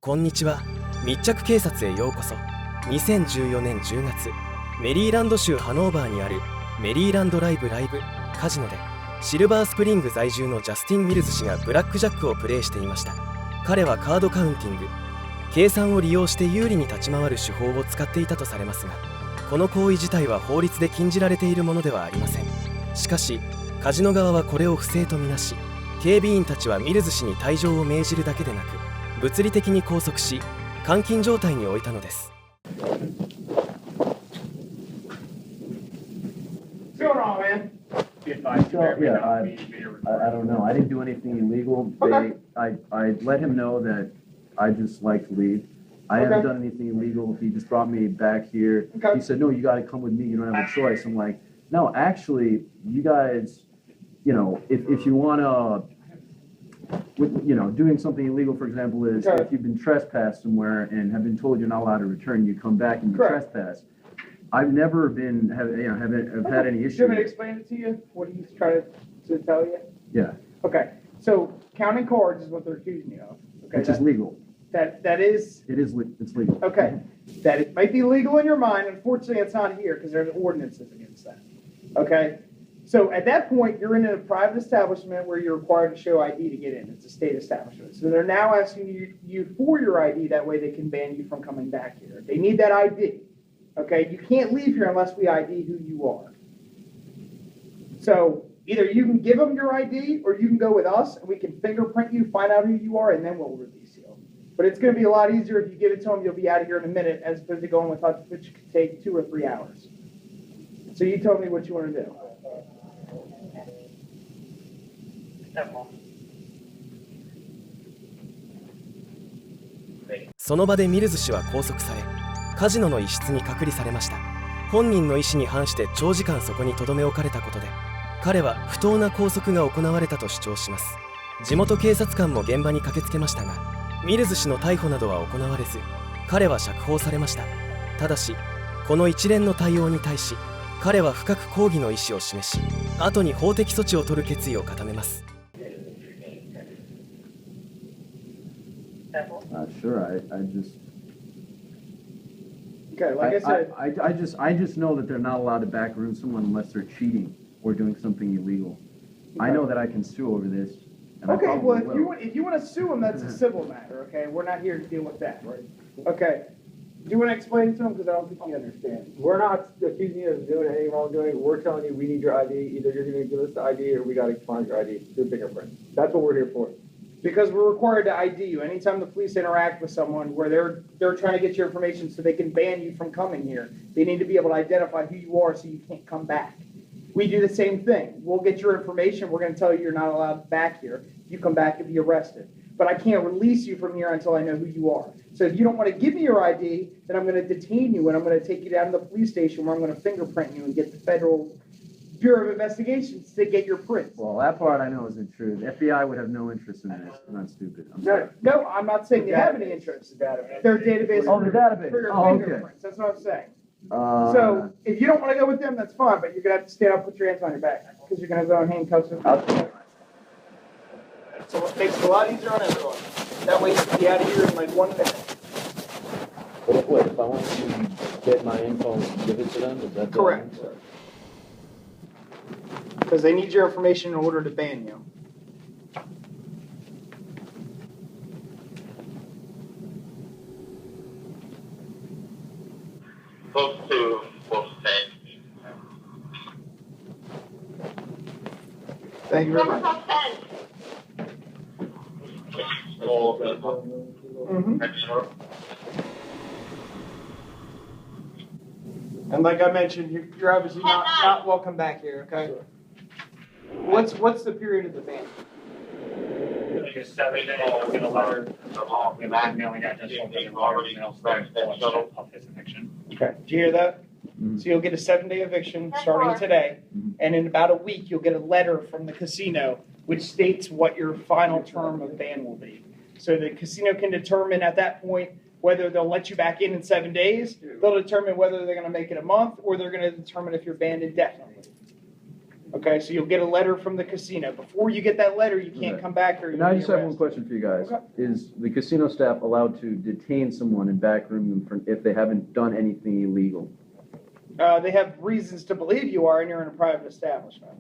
こんにちは。密着警察へようこそ。2014年10月、メリーランド州ハノーバーにあるメリーランドライブカジノで、シルバースプリング在住のジャスティン・ミルズ氏がブラックジャックをプレイしていました。彼はカードカウンティング、計算を利用して有利に立ち回る手法を使っていたとされますが、この行為自体は法律で禁じられているものではありません。しかし、カジノ側はこれを不正とみなし、警備員たちはミルズ氏に退場を命じるだけでなく、物理的に拘束し、監禁状態に置いたのです。I don't know. I didn't do anything illegal. I let him know that I just like to leave. I haven't done anything illegal. He just brought me back here. He said, "No, you got to come with me. You don't have a choice." I'm like, "No, actually, you guys, if you want to." Doing something illegal, for example, is if you've been trespassed somewhere and have been told you're not allowed to return, you come back and you trespass. I've never have had any issue. Do you want me to explain it to you? What he's trying to tell you? Yeah. Okay. So counting cards is what they're accusing you of. Okay. Which is legal. That is. It's legal. Okay. That it might be legal in your mind. Unfortunately, it's not here because there's ordinances against that. Okay. So at that point, you're in a private establishment where you're required to show ID to get in. It's a state establishment. So they're now asking you for your ID. That way they can ban you from coming back here. They need that ID. Okay? You can't leave here unless we ID who you are. So either you can give them your ID or you can go with us and we can fingerprint you, find out who you are, and then we'll release you. But it's going to be a lot easier if you give it to them. You'll be out of here in a minute as opposed to going with us, which could take 2 or 3 hours. So you tell me what you want to do. その場でミルズ氏は拘束され、カジノの一室に隔離されました。本人の意思に反して長時間そこに留め置かれたことで、彼は不当な拘束が行われたと主張します。地元警察官も現場に駆けつけましたが、ミルズ氏の逮捕などは行われず、彼は釈放されました。ただし、この一連の対応に対し、彼は深く抗議の意思を示し、後に法的措置を取る決意を固めます。Sure. I just. Okay, like I said, I just know that they're not allowed to backroom someone unless they're cheating or doing something illegal. I know that I can sue over this. Okay, well, if you want to sue them, that's a civil matter. Okay, we're not here to deal with that, right? Okay. Do you want to explain it to them because I don't think you understand? We're not accusing you of doing any wrongdoing. We're telling you we need your ID. Either you're going to give us the ID or we got to find your ID through fingerprints. That's what we're here for. Because we're required to ID you. Anytime the police interact with someone where they're trying to get your information so they can ban you from coming here, they need to be able to identify who you are so you can't come back. We do the same thing. We'll get your information. We're going to tell you you're not allowed back here. If you come back, you'll be arrested. But I can't release you from here until I know who you are. So if you don't want to give me your ID, then I'm going to detain you and I'm going to take you down to the police station where I'm going to fingerprint you and get the Federal Bureau of Investigations to get your prints. Well, that part I know isn't true. The FBI would have no interest in this. I'm not stupid. No, I'm not saying they have any interest. Their database. Oh, the database. For your fingerprints. Okay. That's what I'm saying. So if you don't want to go with them, that's fine. But you're going to have to stand up, put your hands on your back because you're going to have handcuffs. So it makes it a lot easier on everyone. That way you can be out of here in like 1 minute. What if I want to get my info and give it to them? Is that correct? Because they need your information in order to ban you. Thank you very much. And like I mentioned, you're obviously not welcome back here, okay? What's the period of the ban? Like a 7 day, I'll get a letter from all the mailing address of his eviction. Okay. Did you hear that? Mm-hmm. So you'll get a 7-day eviction starting today, and in about a week you'll get a letter from the casino which states what your final term of ban will be. So the casino can determine at that point whether they'll let you back in 7 days. They'll determine whether they're going to make it a month or they're going to determine if you're banned indefinitely. Okay, so you'll get a letter from the casino. Before you get that letter, you can't Okay. come back or you'll Now I be just have one arrested. question for you guys. Okay. Is the casino staff allowed to detain someone and backroom them for, if they haven't done anything illegal? They have reasons to believe you are, and you're in a private establishment.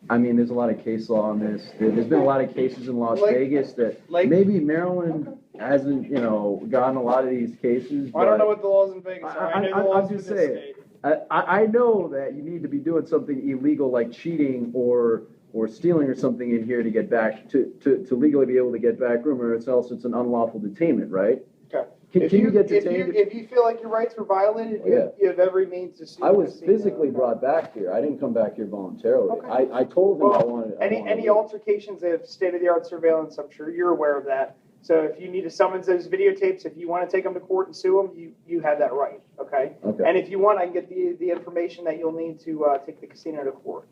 I mean, there's a lot of case law on this. There's been a lot of cases in Las Like- Vegas that like- maybe Maryland hasn't, you know, gotten a lot of these cases. I don't know but what the laws in Vegas are. I know the I'm laws in just this saying. state. I know that you need to be doing something illegal like cheating or stealing or something in here to get back to legally be able to get back room, or else it's an unlawful detainment, right? Okay. Can you get if detained? if you feel like your rights were violated, Yeah. you have every means to sue. I the was casino. physically brought back here. I didn't come back here voluntarily. Okay. I told them I Well, wanted. any altercations, they have state-of-the-art surveillance. I'm sure you're aware of that. So if you need to summons those videotapes, if you want to take them to court and sue them, you have that right. Okay. Okay. And if you want, I can get the information that you'll need to take the casino to court.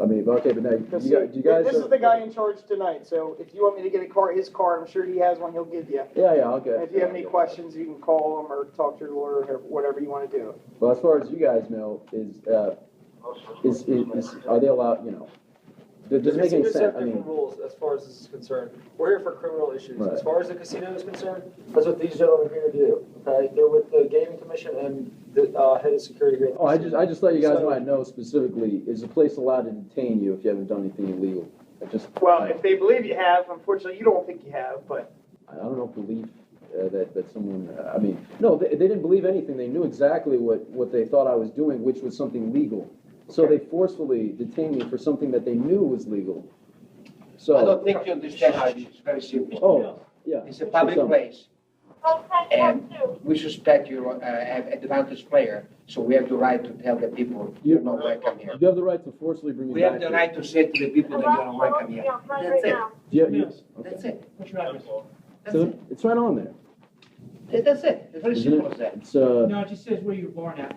I mean, okay, but now Because you guys. this is the guy in charge tonight. So if you want me to get his card, I'm sure he has one. He'll give you. Yeah, I'll get. And if you have any questions, you can call him or talk to your lawyer or whatever you want to do. Well, as far as you guys know, are they allowed? You know, does it make any Casinos sense? have I different mean, rules as far as this is concerned. We're here for criminal issues. Right. As far as the casino is concerned, that's what these gentlemen are here to do. Okay, they're with the gaming commission and the head of security here. At the oh, I casino. just thought you guys So- might know specifically. Is a place allowed to detain you if you haven't done anything illegal? Well, if they believe you have, unfortunately, you don't think you have, but I don't know if belief that someone. I mean, no, they didn't believe anything. They knew exactly what they thought I was doing, which was something legal. So they forcefully detained me for something that they knew was legal. So. I don't think you understand how it is. It's very simple. Oh, yeah. It's a public place, and we suspect you're an advantage player, so we have the right to tell the people you're not welcome here. You have the right to forcibly bring me We back have the here. right to say to the people that you're not welcome here. That's it. Yeah, yes. That's it. That's So it. it's right on there. That's it. It's very Isn't simple it? as that. It's No, it just says where you were born at.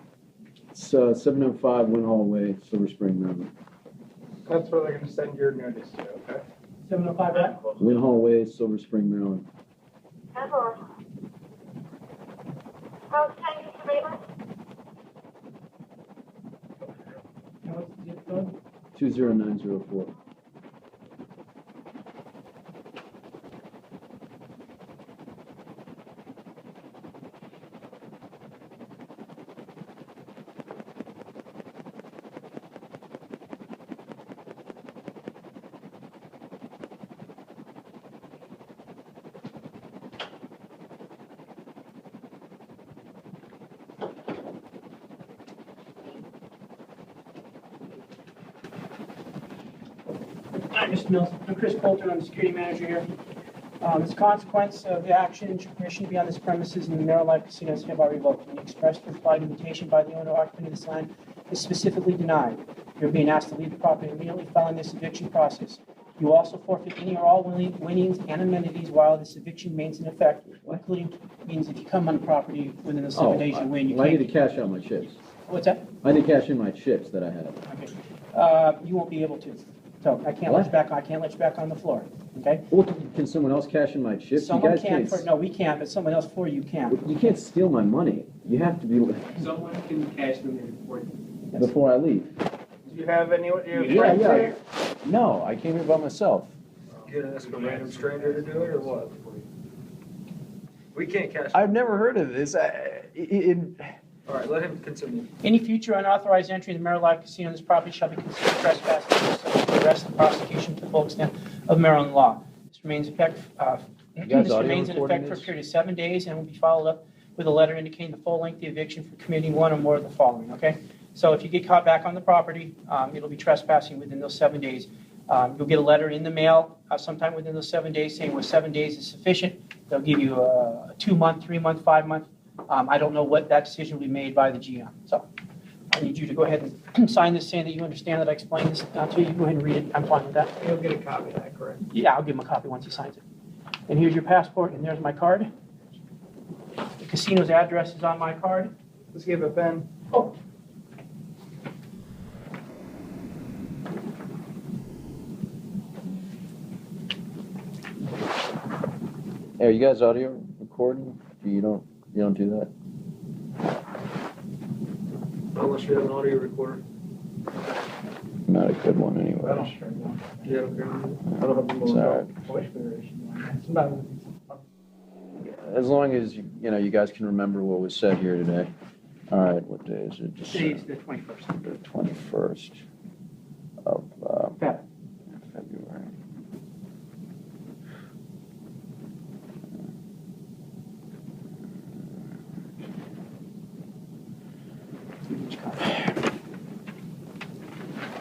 it's 705 Winhall Way, Silver Spring, Maryland. that's where they're going to send your notice to. Okay. 705 what? Winhall Way, Silver Spring, Maryland. And what's the zip code? 20904. Hi, Mr. Mills. I'm Chris Coulter. I'm the security manager here. As a consequence of the action, your permission to be on this premises in the Maryland Life Casino is hereby revoked. The expressed or implied invitation by the owner or occupant of this land is specifically denied. You're being asked to leave the property immediately following this eviction process. You also forfeit any or all winnings and amenities while this eviction remains in effect, including means if you come on the property within the 7 days you win, you I need to can't. cash out my chips. What's that? I need to cash in my chips that I have. Okay. You won't be able to. So I can't let you back. I can't let you back on the floor. Okay. Well, can someone else cash in my chips? Someone you guys can. can't. No, we can't. But someone else for you can. You can't steal my money. You have to be Someone can cash them in for you. before I leave. Do you have any? Yeah. No, I came here by myself. You gonna ask a random stranger to do it or what? We can't cash. I've never heard of this. All right, let him continue. Any future unauthorized entry in the Maryland Life Casino on this property shall be considered trespassing and subject to arrest and prosecution to the full extent of Maryland law. This remains in effect. This remains in effect for a period of 7 days and will be followed up with a letter indicating the full length of the eviction for committing one or more of the following. Okay. So if you get caught back on the property, it'll be trespassing within those 7 days. You'll get a letter in the mail sometime within those 7 days saying 7 days is sufficient. They'll give you a 2-month, 3-month, 5-month. I don't know what that decision will be made by the GM. So I need you to go ahead and sign this saying that you understand that I explained this to you. Go ahead and read it. I'm fine with that. You'll get a copy of that, correct? Yeah, I'll give him a copy once he signs it. And here's your passport, and there's my card. The casino's address is on my card. Let's give a pen. Oh. Are you guys audio recording? You don't do that? Unless you have an audio recorder. Not a good one anyway. It's all right. As long as you guys can remember what was said here today. All right, what day is it? Today's the 21st. The 21st of February.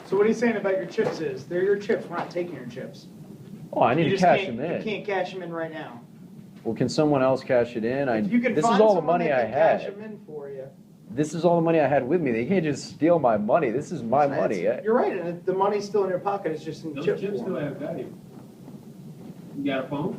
So what he's saying about your chips is, they're your chips, we're not taking your chips. Oh, I need You to just cash can't- them in. You can't cash them in right now. Well, can someone else cash it in? If you can This find is all the someone money that I can cash had. them in for you. This is all the money I had with me. They can't just steal my money. This is my money. You're right, and the money's still in your pocket, it's just in Those chip chips still form. have value. You got a phone?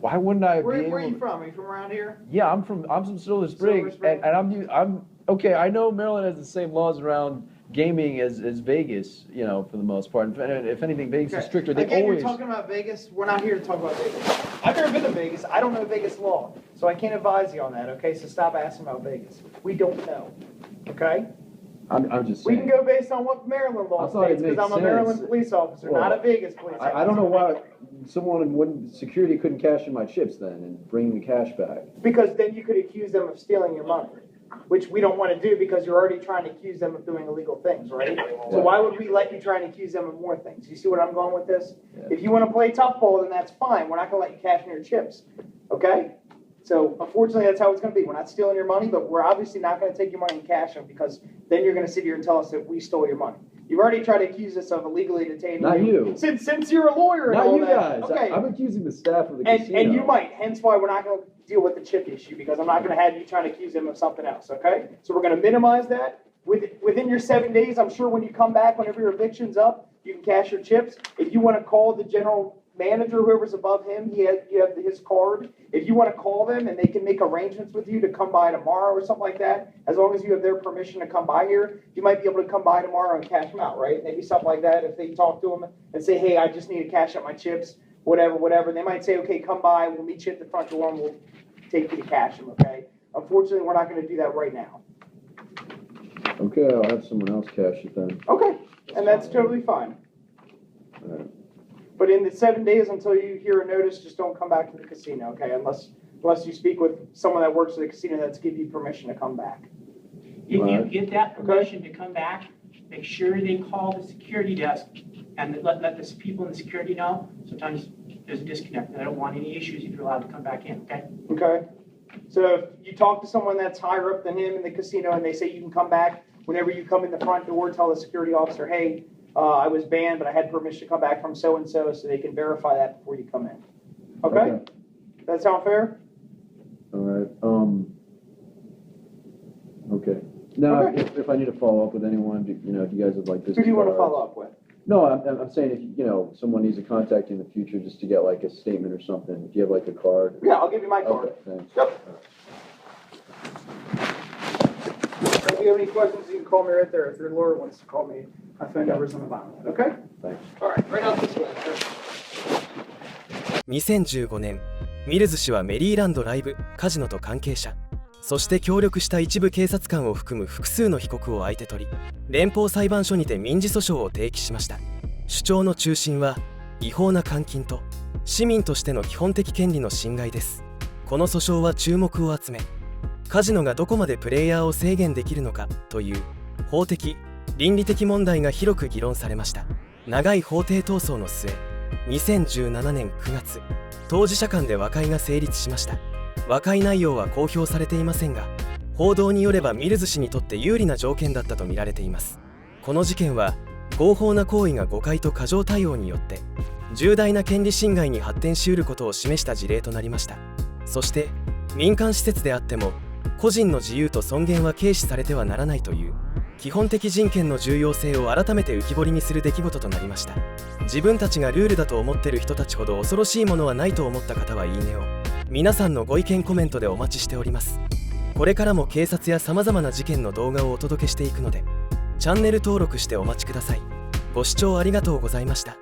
Why wouldn't I Where be are able you from? Are you from around here? Yeah, I'm from Silver Spring, Spring. and I'm okay. I know Maryland has the same laws around gaming as Vegas, for the most part. If anything, Vegas is stricter. They Again, always. you're talking about Vegas. We're not here to talk about Vegas. I've never been to Vegas. I don't know Vegas law, so I can't advise you on that. Okay, so stop asking about Vegas. We don't know. Okay. I'm just We saying. can go based on what Maryland law I thought it states because makes I'm a sense. Maryland police officer, Well, not a Vegas police officer. I don't know why security couldn't cash in my chips then and bring the cash back. Because then you could accuse them of stealing your money, which we don't want to do because you're already trying to accuse them of doing illegal things, right? So why would we let you try and accuse them of more things? You see what I'm going with this? Yeah. If you want to play tough ball, then that's fine. We're not going to let you cash in your chips, okay? So unfortunately, that's how it's going to be. We're not stealing your money, but we're obviously not going to take your money and cash them because then you're going to sit here and tell us that we stole your money. You've already tried to accuse us of illegally detaining Not you. Since you're a lawyer and Not all you that. guys. Okay. I'm accusing the staff of the And casino. and you might, hence why we're not going to deal with the chip issue because I'm not going to have you trying to accuse them of something else, okay? So we're going to minimize that. Within your 7 days, I'm sure when you come back, whenever your eviction's up, you can cash your chips. If you want to call the general manager, whoever's above him, you have his card. If you want to call them and they can make arrangements with you to come by tomorrow or something like that, as long as you have their permission to come by here, you might be able to come by tomorrow and cash them out, right? Maybe something like that. If they talk to them and say, hey, I just need to cash out my chips, whatever, they might say, okay, come by, we'll meet you at the front door and we'll take you to cash them, okay? Unfortunately, we're not going to do that right now. Okay, I'll have someone else cash it then. Okay, and that's totally fine. All right. But in the 7 days until you hear a notice, just don't come back to the casino, okay? Unless you speak with someone that works at the casino that's give you permission to come back. If you Right. get that permission to come back, make sure they call the security desk and let the people in the security know. Sometimes there's a disconnect, and I don't want any issues if you're allowed to come back in, okay? Okay? So if you talk to someone that's higher up than him in the casino and they say you can come back, whenever you come in the front door, tell the security officer, hey, I was banned, but I had permission to come back from so-and-so, so they can verify that before you come in. Okay? That sound fair? All right. Okay. Now, Okay. if I need to follow up with anyone, if you guys would like this. Who do you want to follow up with? No, I'm saying if someone needs to contact you in the future just to get like a statement or something. If you have like a card. Yeah, I'll give you my card. Okay, thanks. Yep. If you have any questions, you can call me right there. If your lawyer wants to call me, my phone number's on the bottom. Okay? Thanks. All right, right out this way. 2015年、ミルズ氏はメリーランドライブカジノと関係者、そして協力した一部警察官を含む複数の被告を相手取り、連邦裁判所にて民事訴訟を提起しました。主張の中心は違法な監禁と市民としての基本的権利の侵害です。この訴訟は注目を集め、カジノがどこまでプレイヤーを制限できるのかという法的・倫理的問題が広く議論されました。長い法廷闘争の末、2017年9月、当事者間で和解が成立しました。和解内容は公表されていませんが、報道によればミルズ氏にとって有利な条件だったとみられています。この事件は合法な行為が誤解と過剰対応によって重大な権利侵害に発展しうることを示した事例となりました。そして民間施設であっても個人の自由と尊厳は軽視されてはならないという基本的人権の重要性を改めて浮き彫りにする出来事となりました。自分たちがルールだと思っている人たちほど恐ろしいものはないと思った方はいいねを。皆さんのご意見コメントでお待ちしております。これからも警察やさまざまな事件の動画をお届けしていくので、チャンネル登録してお待ちください。ご視聴ありがとうございました。